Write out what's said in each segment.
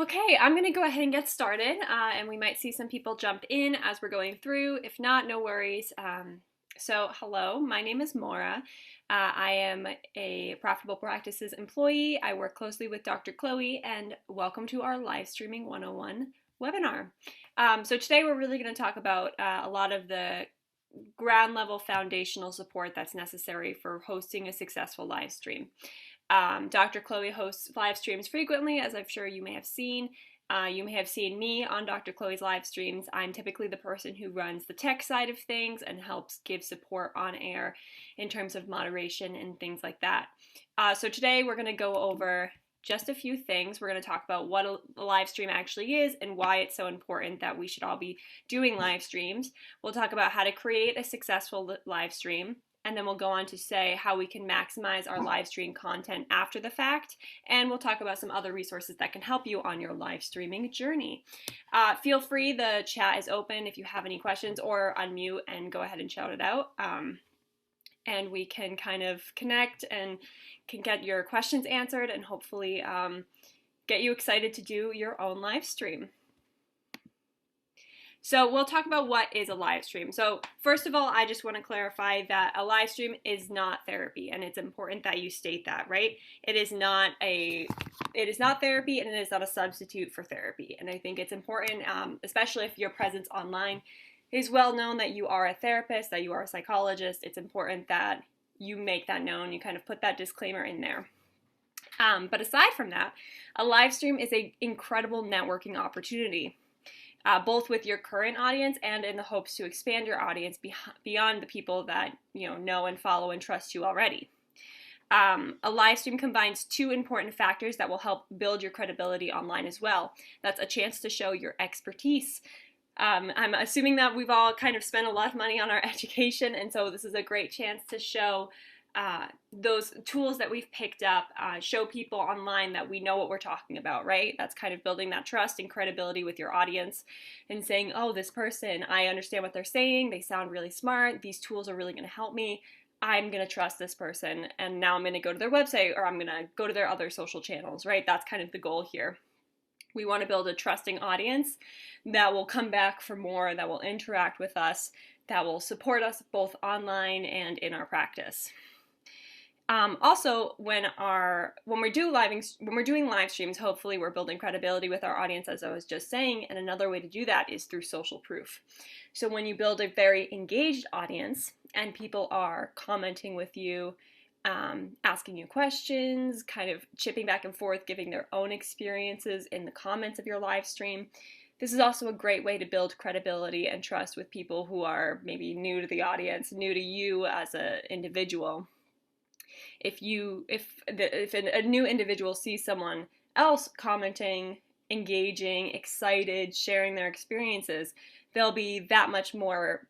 Okay, I'm going to go ahead and get started, and we might see some people jump in as we're going through. If not, no worries. Hello, my name is Maura. I am a Profitable Practices employee. I work closely with Dr. Chloe, and welcome to our Live Streaming 101 webinar. Today we're really going to talk about a lot of the ground level foundational support that's necessary for hosting a successful live stream. Dr. Chloe hosts live streams frequently, as I'm sure you may have seen. You may have seen me on Dr. Chloe's live streams. I'm typically the person who runs the tech side of things and helps give support on air in terms of moderation and things like that. So today we're going to go over just a few things. We're going to talk about what a live stream actually is and why it's so important that we should all be doing live streams. We'll talk about how to create a successful live stream. And then we'll go on to say how we can maximize our live stream content after the fact. And we'll talk about some other resources that can help you on your live streaming journey. Feel free, the chat is open if you have any questions, or unmute and go ahead and shout it out. And we can kind of connect and can get your questions answered and hopefully get you excited to do your own live stream. So we'll talk about what is a live stream. So first of all, I just want to clarify that a live stream is not therapy, and it's important that you state that, right? It is not therapy, and it is not a substitute for therapy. And I think it's important, especially if your presence online is well known that you are a therapist, that you are a psychologist. It's important that you make that known. You kind of put that disclaimer in there. But aside from that, a live stream is an incredible networking opportunity. Both with your current audience and in the hopes to expand your audience beyond the people that know and follow and trust you already. A live stream combines two important factors that will help build your credibility online as well. That's a chance to show your expertise. I'm assuming that we've all kind of spent a lot of money on our education, and so this is a great chance to show those tools that we've picked up, show people online that we know what we're talking about, right? That's kind of building that trust and credibility with your audience and saying, oh, this person, I understand what they're saying, they sound really smart, these tools are really going to help me, I'm going to trust this person, and now I'm going to go to their website or I'm going to go to their other social channels, right? That's kind of the goal here. We want to build a trusting audience that will come back for more, that will interact with us, that will support us both online and in our practice. Also, when we're doing live streams, hopefully we're building credibility with our audience, as I was just saying, and another way to do that is through social proof. So when you build a very engaged audience and people are commenting with you, asking you questions, kind of chipping back and forth, giving their own experiences in the comments of your live stream, this is also a great way to build credibility and trust with people who are maybe new to the audience, new to you as an individual. If a new individual sees someone else commenting, engaging, excited, sharing their experiences, they'll be that much more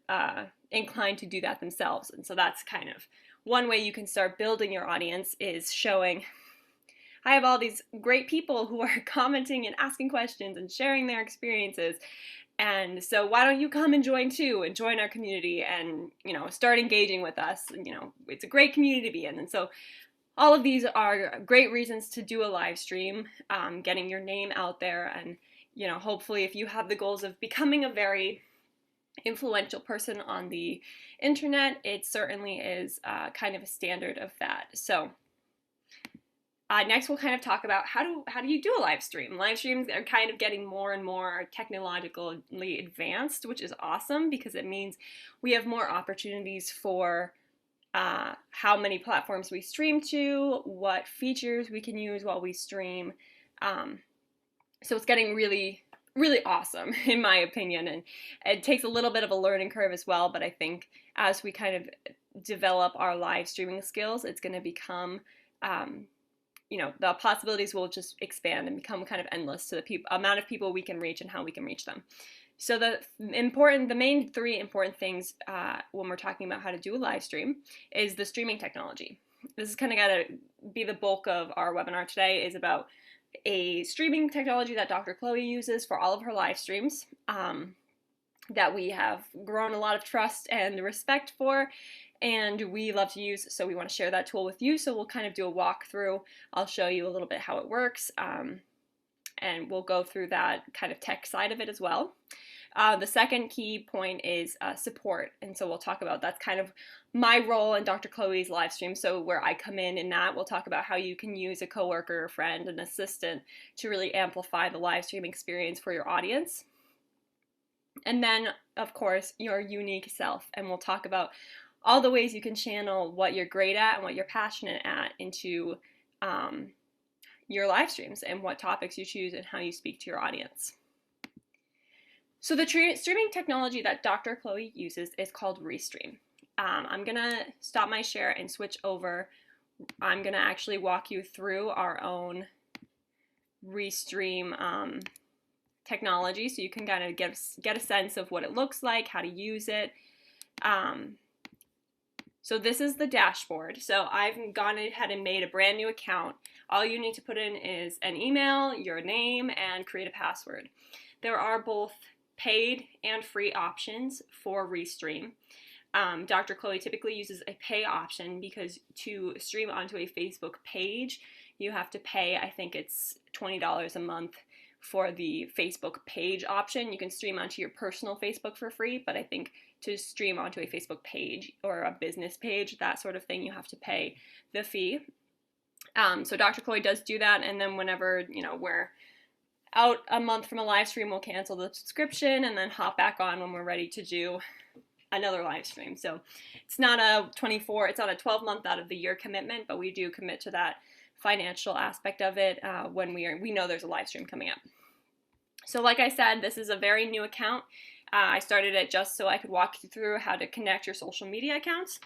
inclined to do that themselves. And so that's kind of one way you can start building your audience, is showing, I have all these great people who are commenting and asking questions and sharing their experiences. And so why don't you come and join too, and join our community and, start engaging with us. And, it's a great community to be in. And so all of these are great reasons to do a live stream, getting your name out there. And, hopefully if you have the goals of becoming a very influential person on the internet, it certainly is kind of a standard of that. So next, we'll kind of talk about how do you do a live stream. Live streams are kind of getting more and more technologically advanced, which is awesome because it means we have more opportunities for how many platforms we stream to, what features we can use while we stream. So it's getting really, really awesome, in my opinion, and it takes a little bit of a learning curve as well, but I think as we kind of develop our live streaming skills, it's going to become the possibilities will just expand and become kind of endless to the amount of people we can reach and how we can reach them. So the main three important things when we're talking about how to do a live stream is the streaming technology. This is kind of got to be the bulk of our webinar today, is about a streaming technology that Dr. Chloe uses for all of her live streams, that we have grown a lot of trust and respect for, and we love to use, so we want to share that tool with you. So we'll kind of do a walkthrough. I'll show you a little bit how it works, and we'll go through that kind of tech side of it as well. The second key point is support, and so we'll talk about that's kind of my role in Dr. Chloe's live stream. So where I come in that, we'll talk about how you can use a coworker, a friend, an assistant to really amplify the live stream experience for your audience. And then, of course, your unique self, and we'll talk about all the ways you can channel what you're great at and what you're passionate at into your live streams, and what topics you choose and how you speak to your audience. So the streaming technology that Dr. Chloe uses is called Restream. I'm going to stop my share and switch over. I'm going to actually walk you through our own Restream technology so you can kind of get a sense of what it looks like, how to use it. So this is the dashboard. So I've gone ahead and made a brand new account. All you need to put in is an email, your name, and create a password. There are both paid and free options for Restream. Dr. Chloe typically uses a pay option because to stream onto a Facebook page, you have to pay, I think it's $20 a month for the Facebook page option. You can stream onto your personal Facebook for free, but I think to stream onto a Facebook page or a business page, that sort of thing, you have to pay the fee. So Dr. Chloe does do that, and then whenever we're out a month from a live stream, we'll cancel the subscription and then hop back on when we're ready to do another live stream. So it's not a 12-month out of the year commitment, but we do commit to that financial aspect of it when we know there's a live stream coming up. So like I said, this is a very new account. I started it just so I could walk you through how to connect your social media accounts.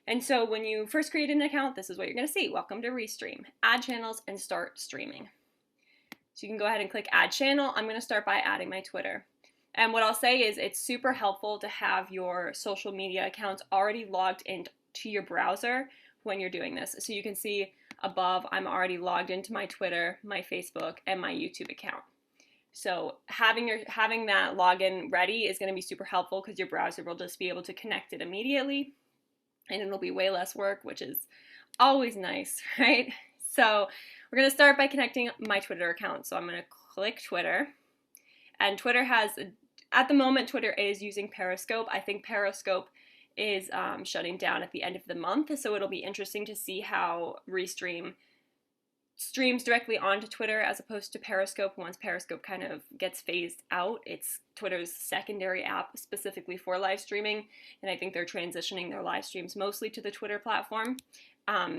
And so when you first create an account, this is what you're going to see. Welcome to Restream. Add channels and start streaming. So you can go ahead and click Add Channel. I'm going to start by adding my Twitter. And what I'll say is it's super helpful to have your social media accounts already logged into your browser when you're doing this. So you can see above, I'm already logged into my Twitter, my Facebook, and my YouTube account. So having that login ready is going to be super helpful because your browser will just be able to connect it immediately, and it'll be way less work, which is always nice, right? So we're going to start by connecting my Twitter account. So I'm going to click Twitter, and Twitter has, at the moment, Twitter is using Periscope. I think Periscope is shutting down at the end of the month, so it'll be interesting to see how Restream streams directly onto Twitter as opposed to Periscope. Once Periscope kind of gets phased out, it's Twitter's secondary app specifically for live streaming, and I think they're transitioning their live streams mostly to the Twitter platform.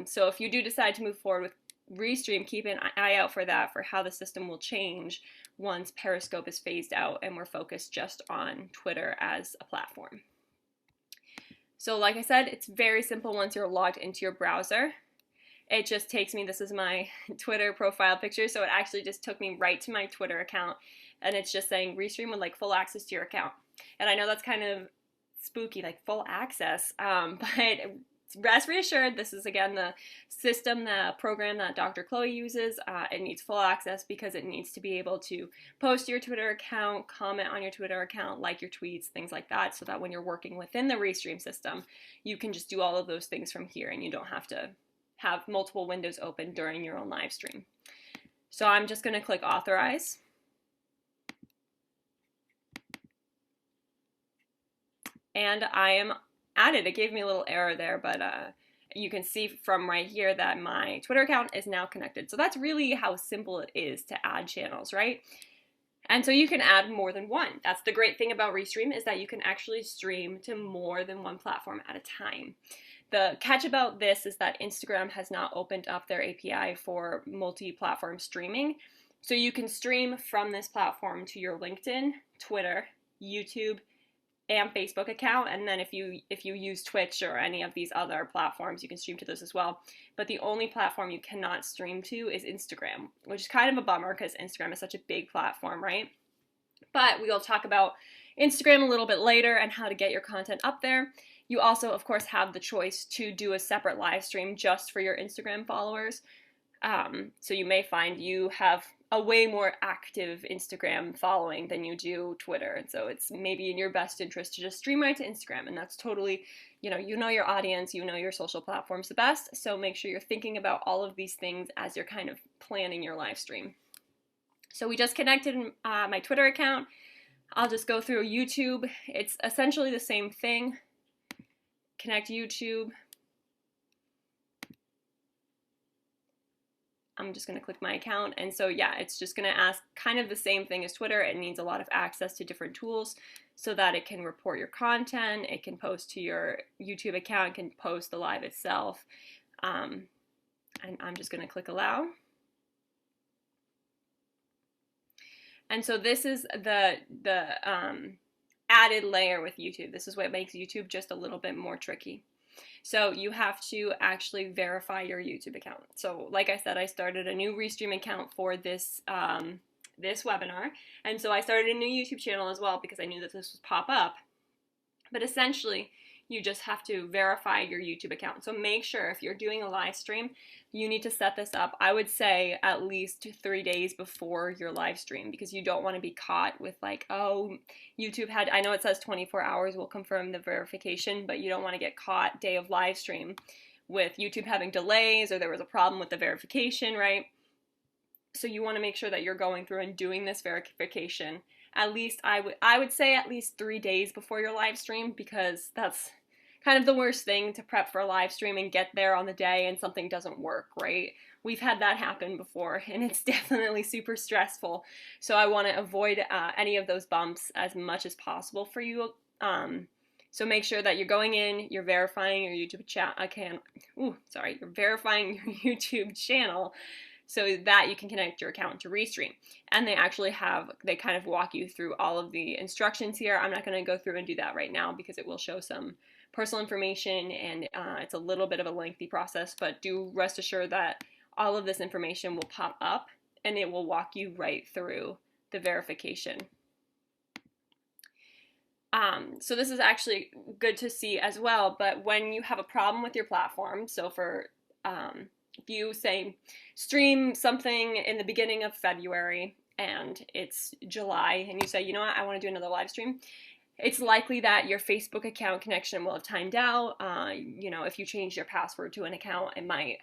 So if you do decide to move forward with Restream, keep an eye out for that, for how the system will change once Periscope is phased out and we're focused just on Twitter as a platform. So like I said, it's very simple once you're logged into your browser. It just takes me, this is my Twitter profile picture, so it actually just took me right to my Twitter account, and it's just saying Restream would like full access to your account. And I know that's kind of spooky, like full access, but rest reassured, this is again the system, the program that Dr. Chloe uses. It needs full access because it needs to be able to post to your Twitter account, comment on your Twitter account, like your tweets, things like that, so that when you're working within the Restream system, you can just do all of those things from here and you don't have to have multiple windows open during your own live stream. So I'm just going to click Authorize. And I am added. It gave me a little error there, but you can see from right here that my Twitter account is now connected. So that's really how simple it is to add channels, right? And so you can add more than one. That's the great thing about Restream, is that you can actually stream to more than one platform at a time. The catch about this is that Instagram has not opened up their API for multi-platform streaming. So you can stream from this platform to your LinkedIn, Twitter, YouTube, and Facebook account, and then if you use Twitch or any of these other platforms, you can stream to those as well. But the only platform you cannot stream to is Instagram, which is kind of a bummer because Instagram is such a big platform, right? But we'll talk about Instagram a little bit later and how to get your content up there. You also, of course, have the choice to do a separate live stream just for your Instagram followers. So you may find you have a way more active Instagram following than you do Twitter. And so it's maybe in your best interest to just stream right to Instagram. And that's totally, you know your audience, you know your social platforms the best. So make sure you're thinking about all of these things as you're kind of planning your live stream. So we just connected my Twitter account. I'll just go through YouTube. It's essentially the same thing. Connect YouTube. I'm just going to click my account. And so yeah, it's just going to ask kind of the same thing as Twitter. It needs a lot of access to different tools so that it can report your content, it can post to your YouTube account, it can post the live itself. And I'm just going to click allow. And so this is the added layer with YouTube. This is what makes YouTube just a little bit more tricky. So you have to actually verify your YouTube account. So like I said, I started a new Restream account for this this webinar. And so I started a new YouTube channel as well because I knew that this would pop up. But essentially, you just have to verify your YouTube account. So make sure if you're doing a live stream, you need to set this up, I would say, at least 3 days before your live stream, because you don't want to be caught with like, oh, YouTube had, I know it says 24 hours will confirm the verification, but you don't want to get caught day of live stream with YouTube having delays or there was a problem with the verification, right? So you want to make sure that you're going through and doing this verification at least, I would say at least 3 days before your live stream, because that's kind of the worst thing, to prep for a live stream and get there on the day and something doesn't work, right? We've had that happen before, and it's definitely super stressful. So I want to avoid any of those bumps as much as possible for you. So make sure that you're going in, you're verifying your YouTube you're verifying your YouTube channel so that you can connect your account to Restream. And they actually they kind of walk you through all of the instructions here. I'm not going to go through and do that right now because it will show some personal information and it's a little bit of a lengthy process, but do rest assured that all of this information will pop up and it will walk you right through the verification. So this is actually good to see as well, but when you have a problem with your platform, so for if you say stream something in the beginning of February and it's July and you say, you know what, I want to do another live stream, it's likely that your Facebook account connection will have timed out. You know, if you change your password to an account, it might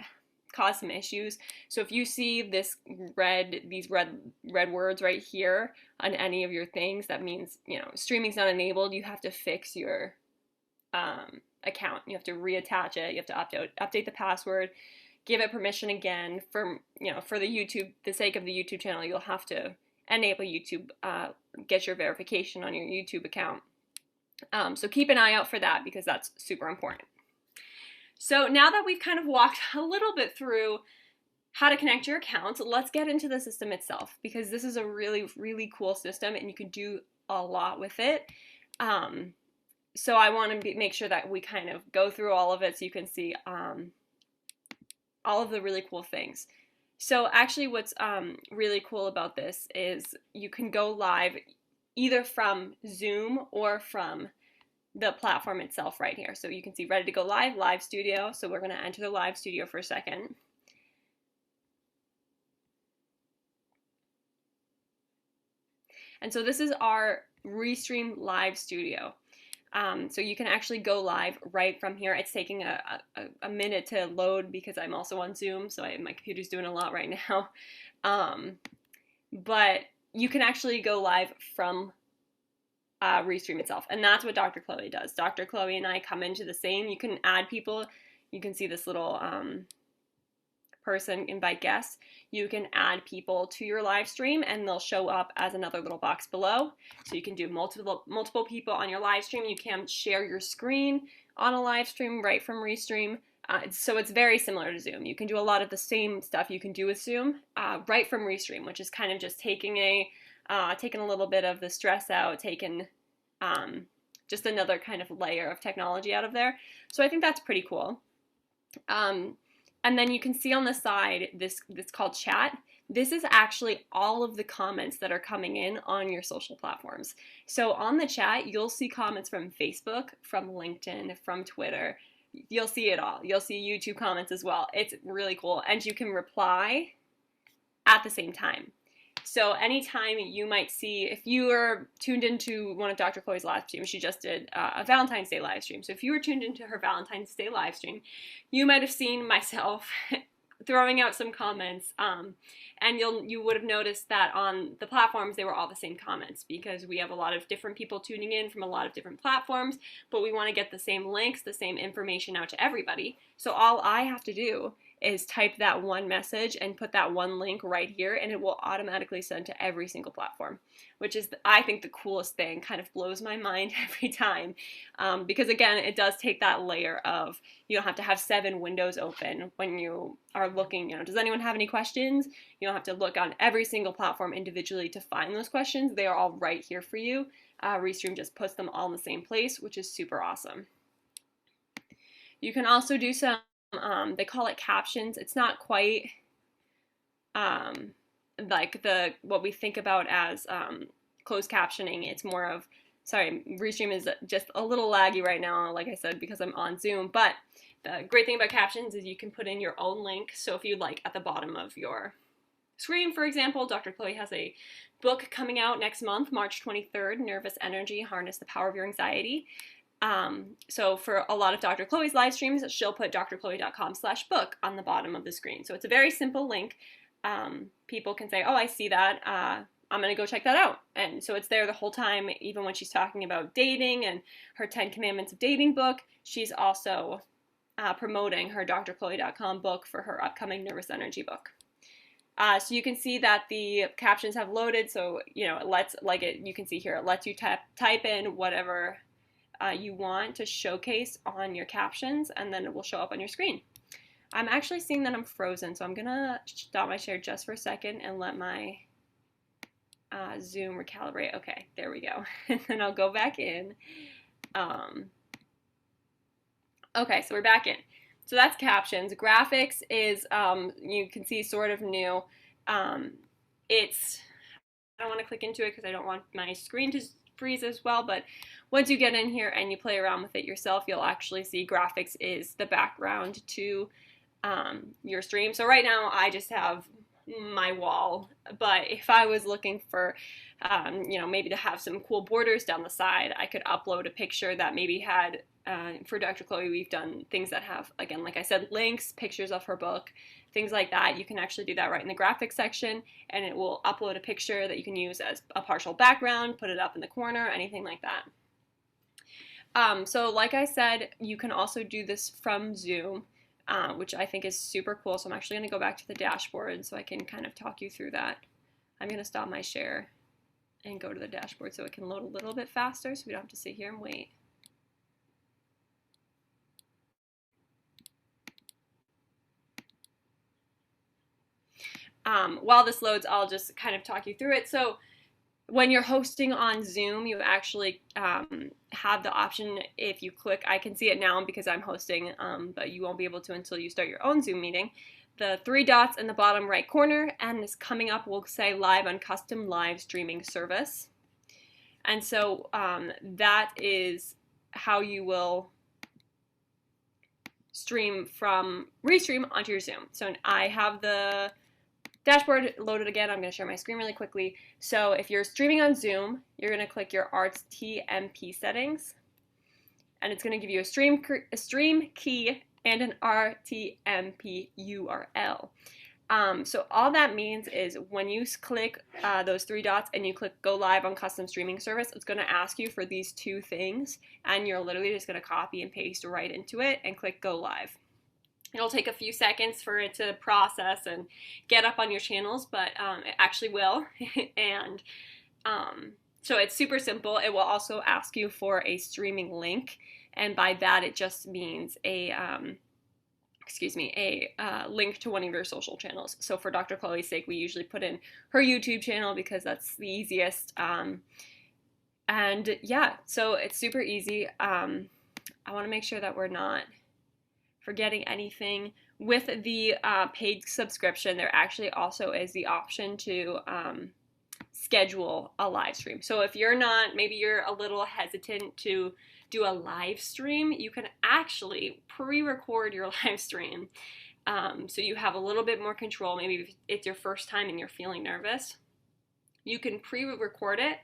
cause some issues. So if you see these red words right here on any of your things, that means, you know, streaming's not enabled. You have to fix your account. You have to reattach it. You have to update the password, give it permission again. For the sake of the YouTube channel, you'll have to enable YouTube, get your verification on your YouTube account. So keep an eye out for that because that's super important. So now that we've kind of walked a little bit through how to connect your accounts, let's get into the system itself, because this is a really, really cool system and you can do a lot with it. So I want to make sure that we kind of go through all of it so you can see all of the really cool things. So actually what's really cool about this is you can go live either from Zoom or from the platform itself right here. So you can see ready to go live, live studio. So we're going to enter the live studio for a second. And so this is our Restream live studio. So you can actually go live right from here. It's taking a minute to load because I'm also on Zoom, so my computer's doing a lot right now. But you can actually go live from Restream itself, and that's what Dr. Chloe does. Dr. Chloe and I come into the same. You can add people. You can see this little person, invite guests. You can add people to your live stream and they'll show up as another little box below. So you can do multiple people on your live stream. You can share your screen on a live stream right from Restream. So it's very similar to Zoom. You can do a lot of the same stuff you can do with Zoom right from Restream, which is kind of just taking a little bit of the stress out, taking just another kind of layer of technology out of there. So I think that's pretty cool. And then you can see on the side this called chat. This is actually all of the comments that are coming in on your social platforms. So on the chat, you'll see comments from Facebook, from LinkedIn, from Twitter. You'll see it all. You'll see YouTube comments as well. It's really cool. And you can reply at the same time. So anytime you might see, if you are tuned into one of Dr. Chloe's live streams, she just did a Valentine's Day live stream. So if you were tuned into her Valentine's Day live stream, you might have seen myself throwing out some comments. And you would have noticed that on the platforms, they were all the same comments because we have a lot of different people tuning in from a lot of different platforms, but we want to get the same links, the same information out to everybody. So all I have to do is type that one message and put that one link right here, and it will automatically send to every single platform, which is, I think, the coolest thing. Kind of blows my mind every time, because again, it does take that layer of, you don't have to have 7 windows open when you are looking, does anyone have any questions? You don't have to look on every single platform individually to find those questions. They are all right here for you. Restream just puts them all in the same place, which is super awesome. You can also do some, they call it captions. It's not quite like what we think about as closed captioning. It's more of, sorry, Restream is just a little laggy right now, like I said, because I'm on Zoom. But the great thing about captions is you can put in your own link. So if you'd like, at the bottom of your screen, for example, Dr. Chloe has a book coming out next month, March 23rd, Nervous Energy, Harness the Power of Your Anxiety. So for a lot of Dr. Chloe's live streams, she'll put drchloe.com/book on the bottom of the screen. So it's a very simple link. People can say, oh, I see that. I'm going to go check that out. And so it's there the whole time, even when she's talking about dating and her 10 Commandments of Dating book. She's also promoting her drchloe.com book for her upcoming Nervous Energy book. So you can see that the captions have loaded. So, it lets, you can see here, it lets you type in whatever you want to showcase on your captions, and then it will show up on your screen. I'm actually seeing that I'm frozen, so I'm gonna stop my share just for a second and let my Zoom recalibrate. Okay, there we go. And then I'll go back in. Okay, so we're back in. So that's captions. Graphics is, you can see, sort of new. I don't want to click into it because I don't want my screen to freeze as well, but once you get in here and you play around with it yourself, you'll actually see graphics is the background to your stream. So right now I just have my wall, but if I was looking for maybe to have some cool borders down the side, I could upload a picture that maybe had for Dr. Chloe, we've done things that have, again, like I said, links, pictures of her book, things like that. You can actually do that right in the graphics section, and it will upload a picture that you can use as a partial background, put it up in the corner, anything like that. So like I said, you can also do this from Zoom, which I think is super cool. So I'm actually going to go back to the dashboard so I can kind of talk you through that. I'm going to stop my share and go to the dashboard so it can load a little bit faster so we don't have to sit here and wait. While this loads, I'll just kind of talk you through it. So when you're hosting on Zoom, you actually have the option, if you click, I can see it now because I'm hosting, but you won't be able to until you start your own Zoom meeting. The 3 dots in the bottom right corner, and this coming up will say live on custom live streaming service. And so that is how you will stream from Restream onto your Zoom. So I have the dashboard loaded again. I'm going to share my screen really quickly. So if you're streaming on Zoom, you're going to click your RTMP settings, and it's going to give you a stream key and an RTMP URL. So all that means is when you click those 3 dots and you click go live on custom streaming service, it's going to ask you for these 2 things, and you're literally just going to copy and paste right into it and click go live. It'll take a few seconds for it to process and get up on your channels, but it actually will. And so it's super simple. It will also ask you for a streaming link, and by that it just means a link to one of your social channels. So for Dr. Chloe's sake, we usually put in her YouTube channel because that's the easiest. And yeah, so it's super easy. I want to make sure that we're not forgetting anything. With the paid subscription, there actually also is the option to schedule a live stream. So if you're not, maybe you're a little hesitant to do a live stream, you can actually pre-record your live stream. So you have a little bit more control. Maybe if it's your first time and you're feeling nervous, you can pre-record it,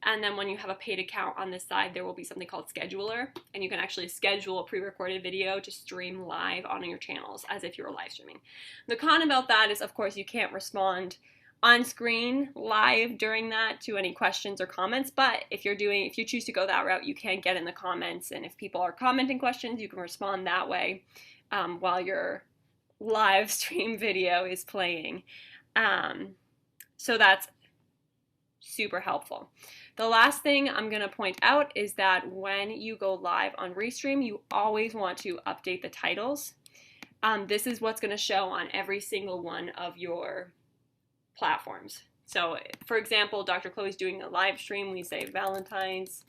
And then when you have a paid account on this side, there will be something called Scheduler, and you can actually schedule a pre-recorded video to stream live on your channels as if you were live streaming. The con about that is, of course, you can't respond on screen live during that to any questions or comments, but if you choose to go that route, you can get in the comments, and if people are commenting questions, you can respond that way while your live stream video is playing. So that's super helpful. The last thing I'm going to point out is that when you go live on Restream, you always want to update the titles. This is what's going to show on every single one of your platforms. So, for example, Dr. Chloe's doing a live stream. We say Valentine's.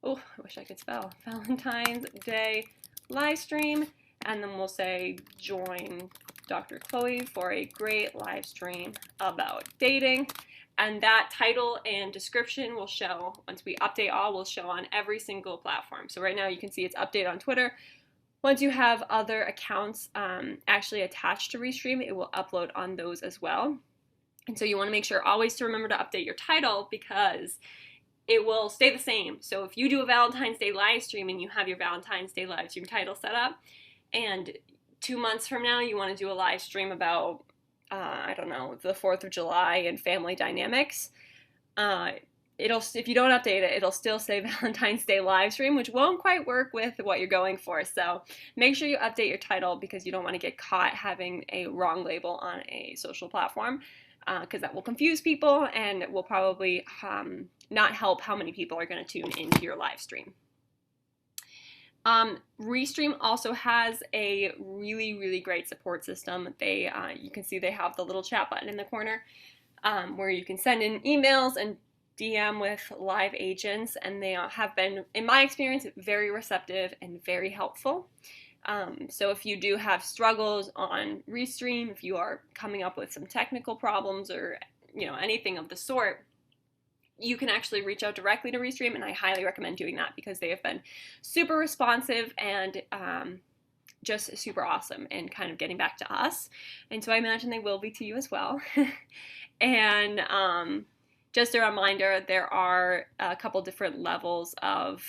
Oh, I wish I could spell. Valentine's Day live stream. And then we'll say join Dr. Chloe for a great live stream about dating. And that title and description will show, once we update all, will show on every single platform. So right now you can see it's updated on Twitter. Once you have other accounts actually attached to Restream, it will upload on those as well. And so you want to make sure always to remember to update your title, because it will stay the same. So if you do a Valentine's Day live stream and you have your Valentine's Day live stream title set up, and 2 months from now you want to do a live stream about I don't know, the 4th of July and family dynamics, if you don't update it, it'll still say Valentine's Day live stream, which won't quite work with what you're going for. So make sure you update your title, because you don't want to get caught having a wrong label on a social platform, because that will confuse people and will probably not help how many people are going to tune into your live stream. Restream also has a really, really great support system. You can see they have the little chat button in the corner where you can send in emails and DM with live agents, and they have been, in my experience, very receptive and very helpful. So if you do have struggles on Restream, if you are coming up with some technical problems or anything of the sort, you can actually reach out directly to Restream, and I highly recommend doing that, because they have been super responsive and just super awesome in kind of getting back to us. And so I imagine they will be to you as well. And just a reminder, there are a couple different levels of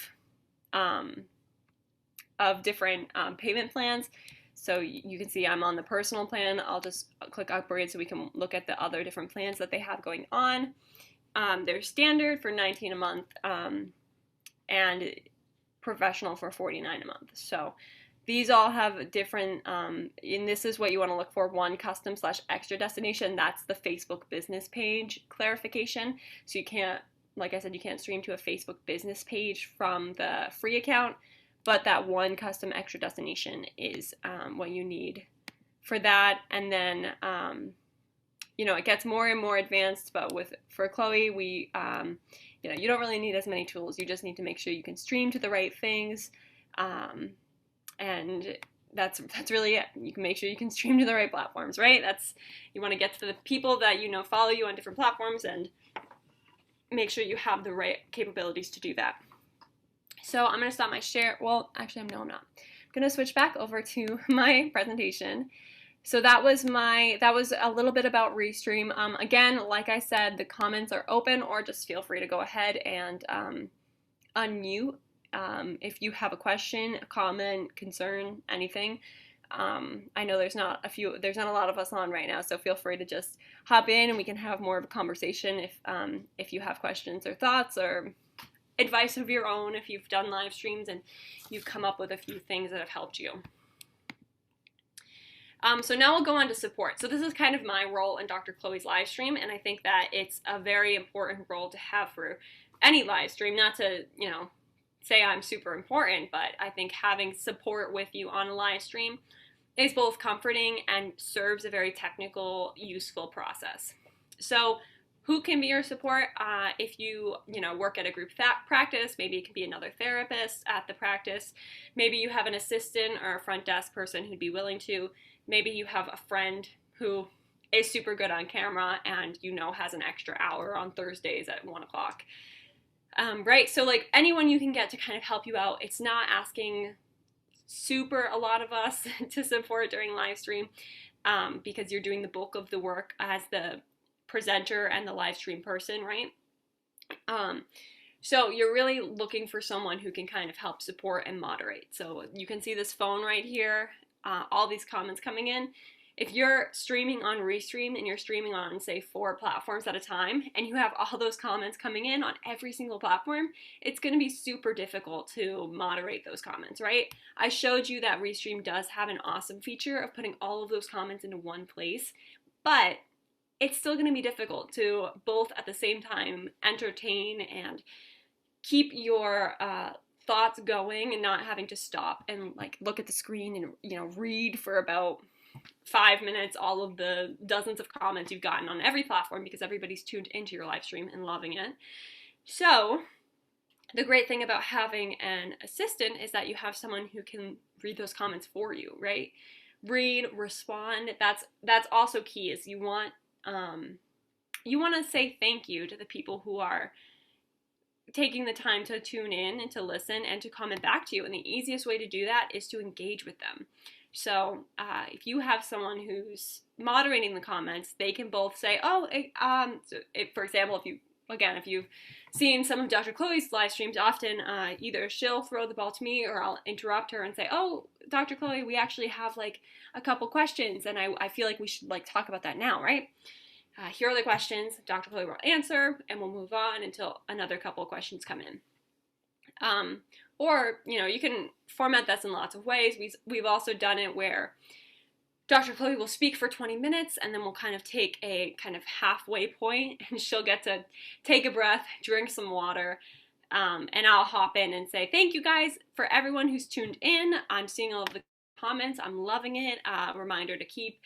different payment plans. So you can see I'm on the personal plan. I'll just click upgrade so we can look at the other different plans that they have going on. They're standard for $19 a month and professional for $49 a month. So these all have different, and this is what you want to look for. One, custom/extra destination. That's the Facebook business page clarification. So you can't, like I said, you can't stream to a Facebook business page from the free account, but that one custom extra destination is what you need for that. And then it gets more and more advanced, but for Chloe, we, you don't really need as many tools. You just need to make sure you can stream to the right things, and that's really it. You can make sure you can stream to the right platforms, right? You want to get to the people that follow you on different platforms, and make sure you have the right capabilities to do that. So I'm going to stop my share. Well, actually, no, I'm not. I'm going to switch back over to my presentation. So that was a little bit about Restream. Again, like I said, the comments are open, or just feel free to go ahead and unmute if you have a question, a comment, concern, anything. I know there's not a lot of us on right now, so feel free to just hop in and we can have more of a conversation if you have questions or thoughts or advice of your own, if you've done live streams and you've come up with a few things that have helped you. So now we'll go on to support. So this is kind of my role in Dr. Chloe's live stream, and I think that it's a very important role to have for any live stream. Not to, say I'm super important, but I think having support with you on a live stream is both comforting and serves a very technical, useful process. So who can be your support? If you work at a group practice, maybe it can be another therapist at the practice. Maybe you have an assistant or a front desk person who'd be willing to. Maybe you have a friend who is super good on camera and has an extra hour on Thursdays at 1 o'clock. Right? So like anyone you can get to kind of help you out. It's not asking a lot of us to support during live stream, because you're doing the bulk of the work as the presenter and the live stream person, right? So you're really looking for someone who can kind of help support and moderate. So you can see this phone right here, all these comments coming in. If you're streaming on Restream and you're streaming on, say, 4 platforms at a time, and you have all those comments coming in on every single platform, it's going to be super difficult to moderate those comments, right? I showed you that Restream does have an awesome feature of putting all of those comments into one place, but it's still going to be difficult to both at the same time entertain and keep your thoughts going and not having to stop and like look at the screen and, you know, read for about 5 minutes all of the dozens of comments you've gotten on every platform, because everybody's tuned into your live stream and loving it. So the great thing about having an assistant is that you have someone who can read those comments for you, right? Read, respond. That's also key, is you want to say thank you to the people who are taking the time to tune in and to listen and to comment back to you. And the easiest way to do that is to engage with them. So if you have someone who's moderating the comments, they can both say, oh, for example, if you've seen some of Dr. Chloe's live streams, often either she'll throw the ball to me or I'll interrupt her and say, oh, Dr. Chloe, we actually have like a couple questions and I feel like we should like talk about that now, right? Here are the questions. Dr. Chloe will answer and we'll move on until another couple of questions come in. Or, you know, you can format this in lots of ways. We've also done it where Dr. Chloe will speak for 20 minutes and then we'll kind of take a kind of halfway point and she'll get to take a breath, drink some water, and I'll hop in and say, thank you guys for everyone who's tuned in. I'm seeing all of the comments. I'm loving it. Reminder to keep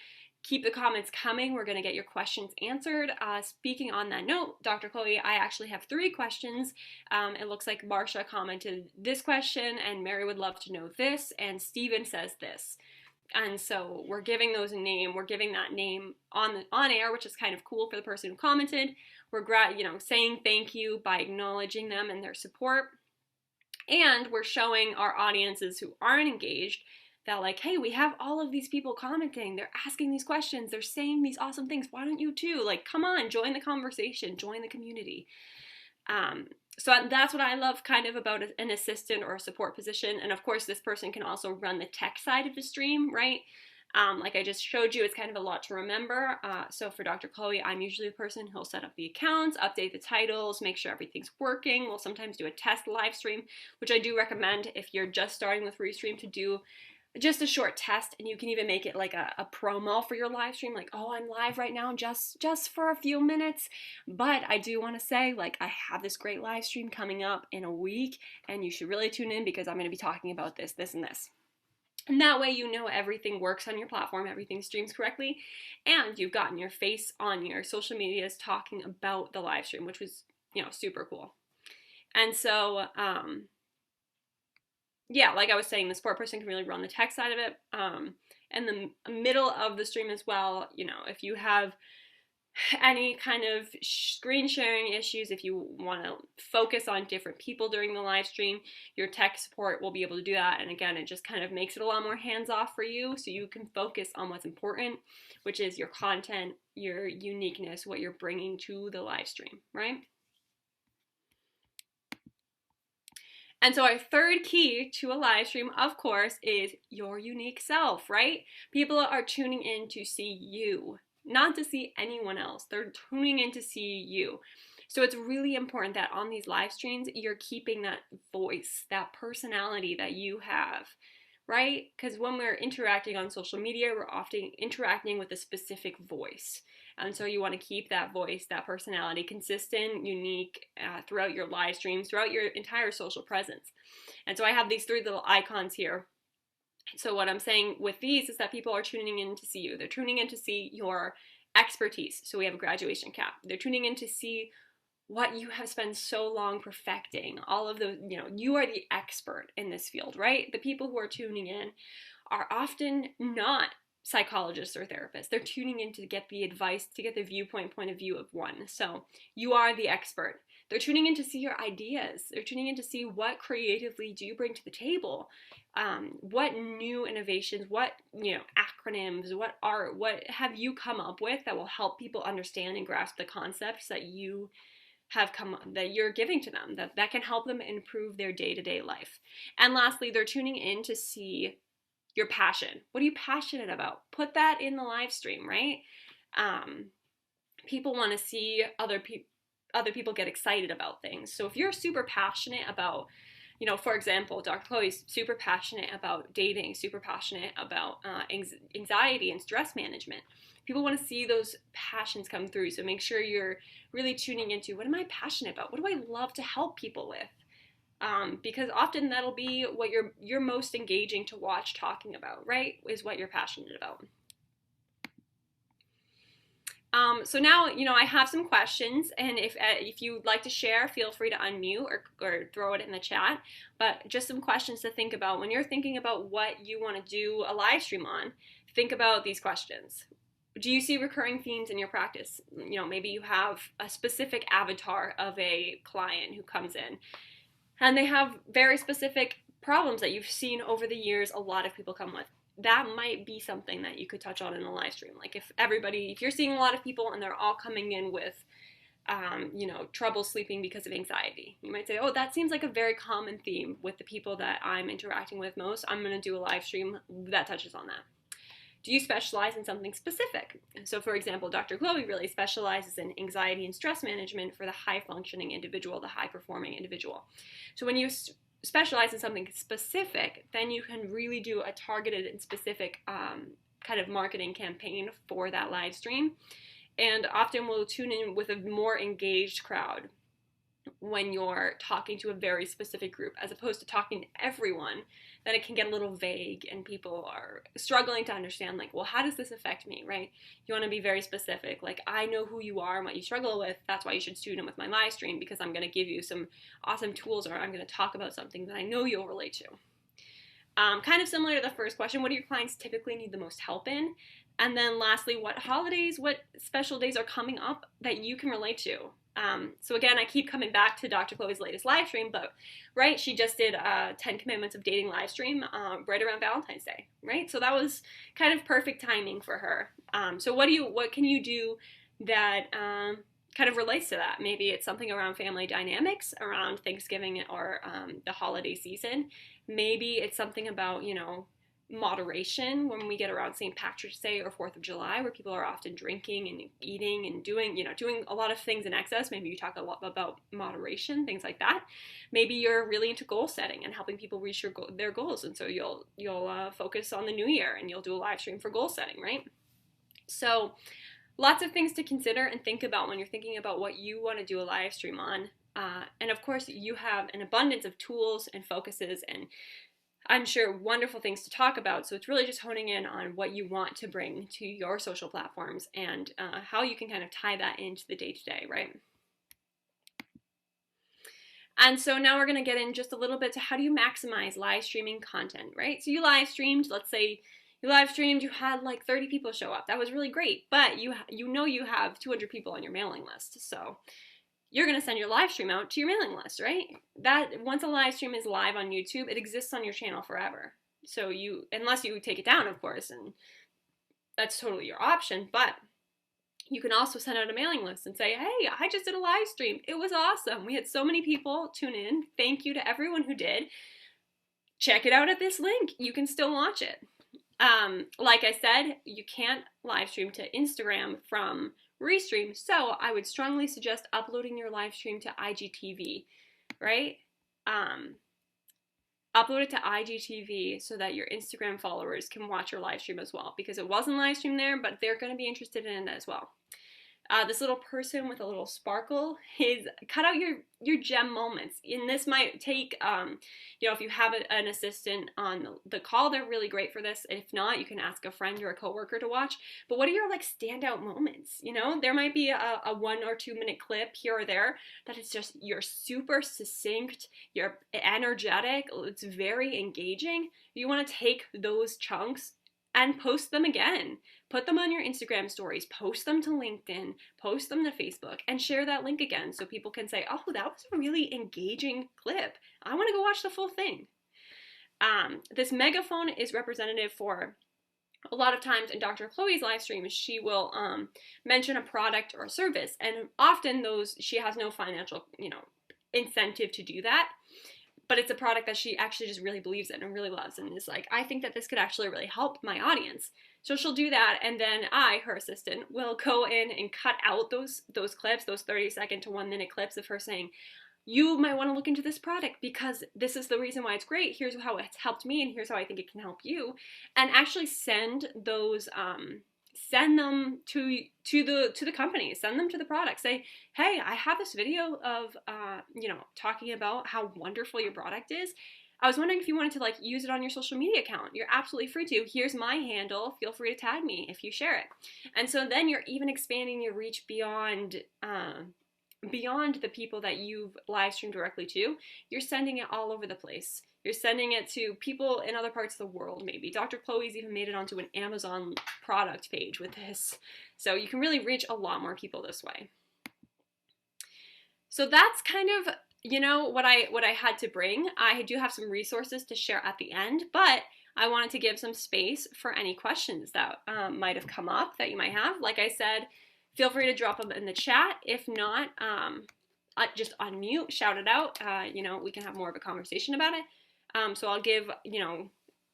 the comments coming. We're going to get your questions answered. Speaking on that note, Dr. Chloe, I actually have 3 questions. It looks like Marsha commented this question, and Mary would love to know this, and Steven says this. And so we're giving those a name. We're giving that name on air, which is kind of cool for the person who commented. We're saying thank you by acknowledging them and their support. And we're showing our audiences who aren't engaged that, like, hey, we have all of these people commenting, they're asking these questions, they're saying these awesome things, why don't you too? Like, come on, join the conversation, join the community. So that's what I love kind of about an assistant or a support position. And of course, this person can also run the tech side of the stream, right? Like I just showed you, it's kind of a lot to remember. So for Dr. Chloe, I'm usually the person who'll set up the accounts, update the titles, make sure everything's working. We'll sometimes do a test live stream, which I do recommend if you're just starting with Restream to do just a short test, and you can even make it like a promo for your live stream, like, oh, I'm live right now just for a few minutes, but I do want to say, like, I have this great live stream coming up in a week and you should really tune in because I'm going to be talking about this, and this. And that way you know everything works on your platform, everything streams correctly, and you've gotten your face on your social medias talking about the live stream, which was, you know, super cool. And so yeah, like I was saying, the support person can really run the tech side of it. And the middle of the stream as well, you know, if you have any kind of screen sharing issues, if you want to focus on different people during the live stream, your tech support will be able to do that. And again, it just kind of makes it a lot more hands-off for you, so you can focus on what's important, which is your content, your uniqueness, what you're bringing to the live stream, right? And so our third key to a live stream, of course, is your unique self, right? People are tuning in to see you, not to see anyone else. They're tuning in to see you. So it's really important that on these live streams, you're keeping that voice, that personality that you have, right? Because when we're interacting on social media, we're often interacting with a specific voice. And so you want to keep that voice, that personality consistent, unique throughout your live streams, throughout your entire social presence. And so I have these 3 little icons here. So what I'm saying with these is that people are tuning in to see you. They're tuning in to see your expertise. So we have a graduation cap. They're tuning in to see what you have spent so long perfecting. All of the, you know, you are the expert in this field, right? The people who are tuning in are often not psychologists or therapists. They're tuning in to get the advice, to get the point of view of one. So you are the expert. They're tuning in to see your ideas. They're tuning in to see what creatively do you bring to the table. what new innovations, what, acronyms, what have you come up with that will help people understand and grasp the concepts that you're giving to them, that can help them improve their day-to-day life. And lastly, they're tuning in to see your passion. What are you passionate about? Put that in the live stream, right? People want to see other people get excited about things. So if you're super passionate about, for example, Dr. Chloe's super passionate about dating, super passionate about anxiety and stress management. People want to see those passions come through. So make sure you're really tuning into, what am I passionate about? What do I love to help people with? Because often that'll be what you're most engaging to watch talking about, right? Is what you're passionate about. So now, I have some questions, and if you'd like to share, feel free to unmute or throw it in the chat. But just some questions to think about when you're thinking about what you want to do a live stream on. Think about these questions. Do you see recurring themes in your practice? Maybe you have a specific avatar of a client who comes in, and they have very specific problems that you've seen over the years a lot of people come with. That might be something that you could touch on in a live stream. Like if you're seeing a lot of people and they're all coming in with, trouble sleeping because of anxiety, you might say, oh, that seems like a very common theme with the people that I'm interacting with most. I'm going to do a live stream that touches on that. Do you specialize in something specific? So for example, Dr. Chloe really specializes in anxiety and stress management for the high-functioning individual, the high-performing individual. So when you specialize in something specific, then you can really do a targeted and specific kind of marketing campaign for that live stream. And often we'll tune in with a more engaged crowd when you're talking to a very specific group, as opposed to talking to everyone. Then it can get a little vague and people are struggling to understand, like, well, how does this affect me, right? You want to be very specific, like, I know who you are and what you struggle with. That's why you should tune in with my live stream, because I'm going to give you some awesome tools, or I'm going to talk about something that I know you'll relate to. Kind of similar to the first question, what do your clients typically need the most help in? And then lastly, what special days are coming up that you can relate to? So again, I keep coming back to Dr. Chloe's latest live stream, but right, she just did a 10 Commandments of Dating live stream right around Valentine's Day, right? So that was kind of perfect timing for her. So what can you do that kind of relates to that? Maybe it's something around family dynamics, around Thanksgiving or the holiday season. Maybe it's something about, moderation when we get around St. Patrick's Day or 4th of July, where people are often drinking and eating and doing a lot of things in excess. Maybe you talk a lot about moderation, things like that. Maybe you're really into goal setting and helping people reach their goals, and so you'll focus on the new year and you'll do a live stream for goal setting, right? So lots of things to consider and think about when you're thinking about what you want to do a live stream on. And of course, you have an abundance of tools and focuses and, I'm sure, wonderful things to talk about. So it's really just honing in on what you want to bring to your social platforms and how you can kind of tie that into the day-to-day, right? And so now we're going to get in just a little bit to how do you maximize live streaming content, right? So you live streamed, let's say you live streamed, you had like 30 people show up. That was really great, but you have 200 people on your mailing list. So you're going to send your live stream out to your mailing list, right? That once a live stream is live on YouTube, it exists on your channel forever. So unless you take it down, of course, and that's totally your option, but you can also send out a mailing list and say, hey, I just did a live stream. It was awesome. We had so many people tune in. Thank you to everyone who did. Check it out at this link. You can still watch it. Like I said, you can't live stream to Instagram from Restream, so I would strongly suggest uploading your live stream to IGTV, right? Upload it to IGTV so that your Instagram followers can watch your live stream as well, because it wasn't live stream there, but they're going to be interested in it as well. This little person with a little sparkle is cut out your gem moments. And this might take, if you have an assistant on the call, they're really great for this. If not, you can ask a friend or a coworker to watch. But what are your standout moments? There might be a 1 or 2 minute clip here or there that is just, you're super succinct, you're energetic, it's very engaging. You want to take those chunks and post them again. Put them on your Instagram stories, post them to LinkedIn, post them to Facebook, and share that link again so people can say, oh, that was a really engaging clip. I want to go watch the full thing. This megaphone is representative for a lot of times in Dr. Chloe's live streams, she will mention a product or a service, and often she has no financial, incentive to do that, but it's a product that she actually just really believes in and really loves, and is like, I think that this could actually really help my audience. So she'll do that, and then I, her assistant, will go in and cut out those clips, those 30-second to 1-minute clips of her saying, you might want to look into this product because this is the reason why it's great. Here's how it's helped me, and here's how I think it can help you. And actually send those, send them to the company, send them to the product. Say, hey, I have this video of, talking about how wonderful your product is. I was wondering if you wanted to use it on your social media account. You're absolutely free to. Here's my handle. Feel free to tag me if you share it. And so then you're even expanding your reach beyond the people that you've live streamed directly to. You're sending it all over the place. You're sending it to people in other parts of the world, maybe. Dr. Chloe's even made it onto an Amazon product page with this. So you can really reach a lot more people this way. So that's kind of, what I had to bring. I do have some resources to share at the end, but I wanted to give some space for any questions that might have come up that you might have. Like I said, feel free to drop them in the chat. If not, just unmute, shout it out. We can have more of a conversation about it. So I'll give,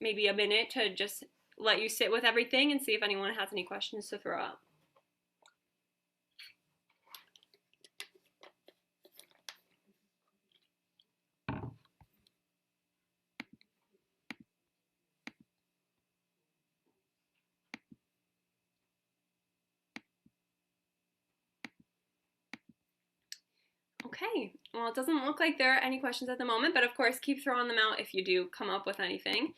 maybe a minute to just let you sit with everything and see if anyone has any questions to throw out. Okay, well, it doesn't look like there are any questions at the moment, but of course, keep throwing them out if you do come up with anything.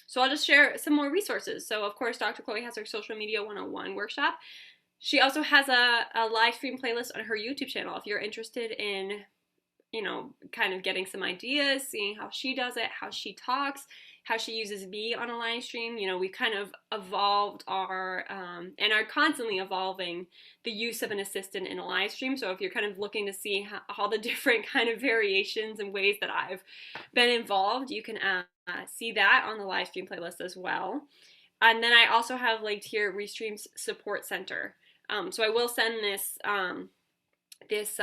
So I'll just share some more resources. So of course, Dr. Chloe has her Social Media 101 workshop. She also has a live stream playlist on her YouTube channel. If you're interested in, kind of getting some ideas, seeing how she does it, how she talks, how she uses me on a live stream. We kind of evolved and are constantly evolving the use of an assistant in a live stream. So if you're kind of looking to see all the different kind of variations and ways that I've been involved, you can see that on the live stream playlist as well. And then I also have linked here Restream's support center. So I will send this this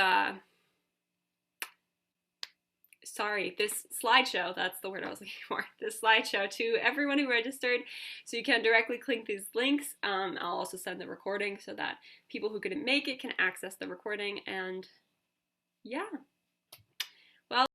slideshow, that's the word I was looking for, this slideshow to everyone who registered, so you can directly click these links. I'll also send the recording so that people who couldn't make it can access the recording, and yeah.